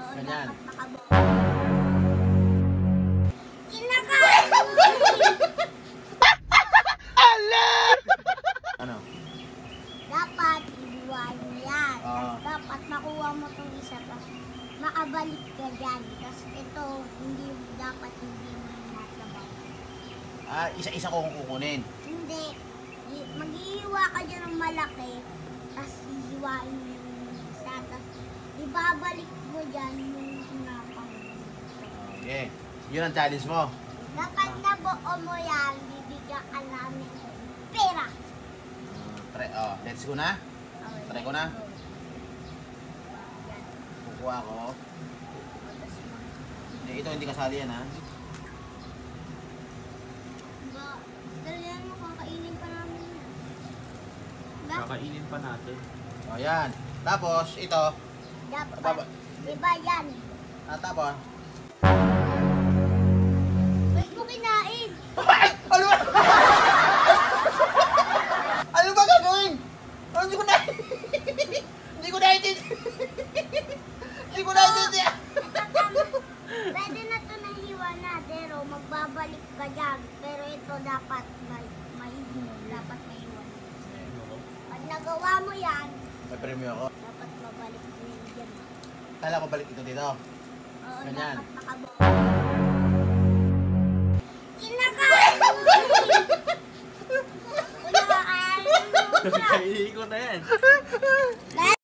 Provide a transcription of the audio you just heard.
Ganyan. dapat nakabuo. Kinakain mo Ano? dapat ibuwain mo yan. Oo. Dapat makuha mo itong isa, tapos makabalik ka dyan. Tapos ito, hindi mo nasabaw. Ah, isa-isa ko kung kukunin. Hindi. Maghihiwa ka dyan ng malaki, tapos hihiwain mo yung isa, tapos ibabalik mo dyan yung sinapang. Okay. Yun ang challenge mo. Kapag nabuo mo yan, bibigyan ka namin pera. Let's go na. Try ko na. Kukuha ko. Ito hindi kasali yan ha. Dalihan mo, kakainin pa namin yan. Kakainin pa natin. O yan. Tapos ito. Dapat. Diba yan? Tapos. Ba't mo kinain? Ano ba? Ano ba gagawin? Hindi ko na. Hindi ko naiintindihan. Hindi ko naiintindihan. Pwede na ito nahiwa na, pero magbabalik ka dyan. Pero ito dapat may dapat mahiwa. Pag nagawa mo yan, May premyo ako. dapat mabalik mo yun dyan. Kala ko balik ito dito. Oo, Ganyan. dapat nakabuo. Kinakain mo! Kinakain mo! Kainin ko na yan.